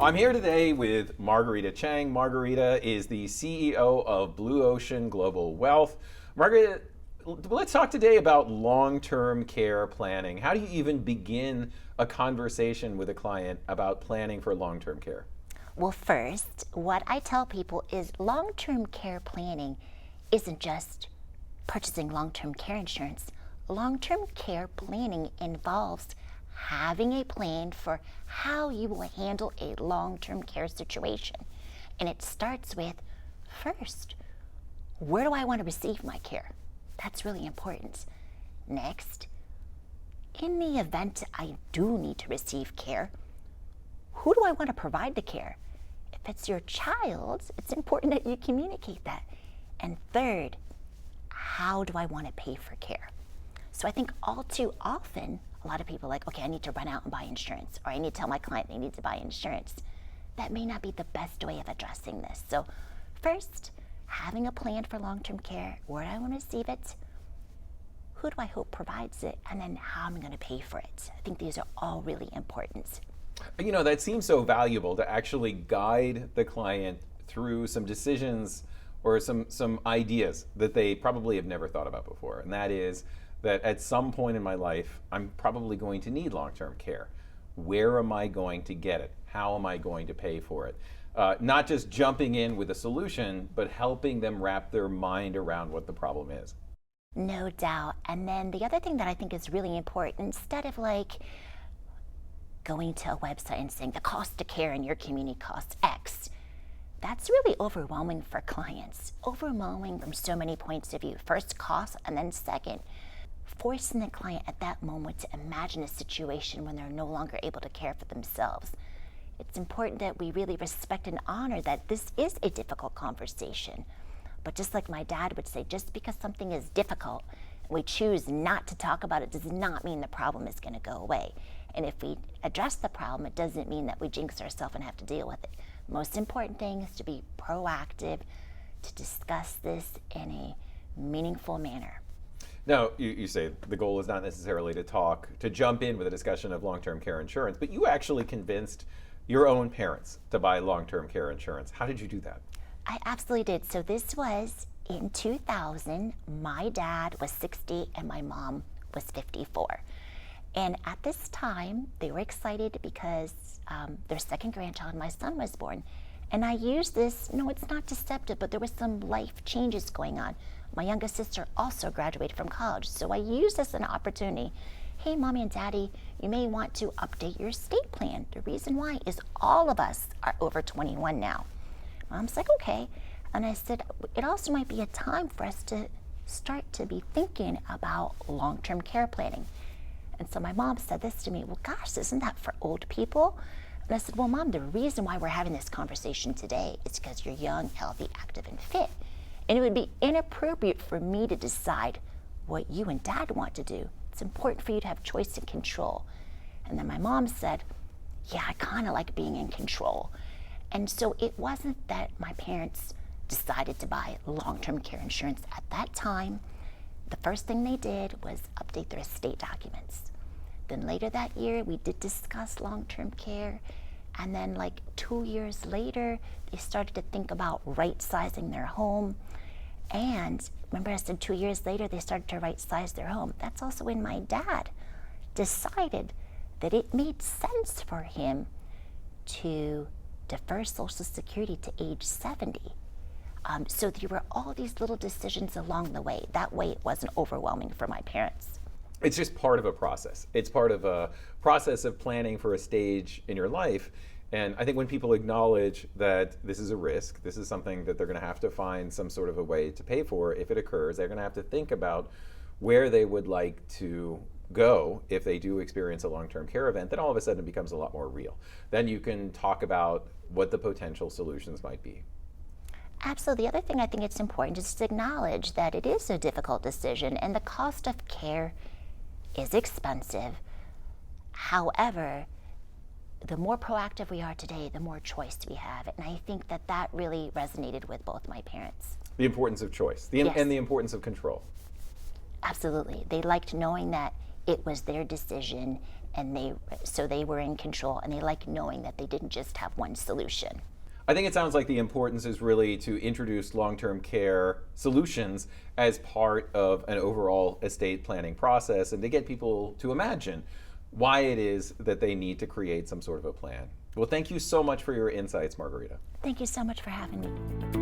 I'm here today with Marguerita Cheng. Marguerita is the CEO of Blue Ocean Global Wealth. Marguerita, let's talk today about long-term care planning. How do you even begin a conversation with a client about planning for long-term care? Well, first, what I tell people is long-term care planning isn't just purchasing long-term care insurance. Long-term care planning involves having a plan for how you will handle a long-term care situation. And it starts with, first, where do I want to receive my care? That's really important. Next, in the event I do need to receive care, who do I want to provide the care? If it's your child, it's important that you communicate that. And third, how do I want to pay for care? So I think all too often, a lot of people are like, okay, I need to run out and buy insurance, or I need to tell my client they need to buy insurance. That may not be the best way of addressing this. So first, having a plan for long-term care, where do I want to receive it? Who do I hope provides it? And then how am I going to pay for it? I think these are all really important. You know, that seems so valuable to actually guide the client through some decisions or some ideas that they probably have never thought about before. And that is that at some point in my life, I'm probably going to need long-term care. Where am I going to get it? How am I going to pay for it? Not just jumping in with a solution, but helping them wrap their mind around what the problem is. No doubt. And then the other thing that I think is really important, instead of like going to a website and saying the cost of care in your community costs X, that's really overwhelming for clients. Overwhelming from so many points of view. First, cost, and then second, forcing the client at that moment to imagine a situation when they're no longer able to care for themselves. It's important that we really respect and honor that this is a difficult conversation. But just like my dad would say, just because something is difficult, we choose not to talk about it does not mean the problem is going to go away. And if we address the problem, it doesn't mean that we jinx ourselves and have to deal with it. Most important thing is to be proactive, to discuss this in a meaningful manner. Now, you say the goal is not necessarily to jump in with a discussion of long-term care insurance, but you actually convinced your own parents to buy long-term care insurance. How did you do that? I absolutely did. So this was in 2000. My dad was 60 and my mom was 54. And at this time, they were excited because their second grandchild, my son, was born. And I used this, no, it's not deceptive, but there was some life changes going on. My youngest sister also graduated from college. So I used this as an opportunity. Hey, mommy and daddy, you may want to update your estate plan. The reason why is all of us are over 21 now. Mom's like, okay. And I said, it also might be a time for us to start to be thinking about long-term care planning. And so my mom said this to me, well, gosh, isn't that for old people? And I said, well, Mom, the reason why we're having this conversation today is because you're young, healthy, active, and fit. And it would be inappropriate for me to decide what you and Dad want to do. It's important for you to have choice and control. And then my mom said, yeah, I kind of like being in control. And so it wasn't that my parents decided to buy long-term care insurance at that time. The first thing they did was update their estate documents. Then later that year, we did discuss long-term care. And then like 2 years later, they started to think about right-sizing their home. And remember I said 2 years later, they started to right-size their home. That's also when my dad decided that it made sense for him to defer Social Security to age 70. So there were all these little decisions along the way. That way it wasn't overwhelming for my parents. It's just part of a process. It's part of a process of planning for a stage in your life. And I think when people acknowledge that this is a risk, this is something that they're going to have to find some sort of a way to pay for if it occurs, they're going to have to think about where they would like to go if they do experience a long-term care event. Then all of a sudden it becomes a lot more real. Then you can talk about what the potential solutions might be. Absolutely. The other thing I think it's important is to acknowledge that it is a difficult decision and the cost of care is expensive. However, the more proactive we are today, the more choice we have. And I think that that really resonated with both my parents. The importance of choice Yes. and the importance of control. Absolutely. They liked knowing that it was their decision, and they were in control, and they like knowing that they didn't just have one solution. I think it sounds like the importance is really to introduce long-term care solutions as part of an overall estate planning process, and to get people to imagine why it is that they need to create some sort of a plan. Well, thank you so much for your insights, Marguerita. Thank you so much for having me.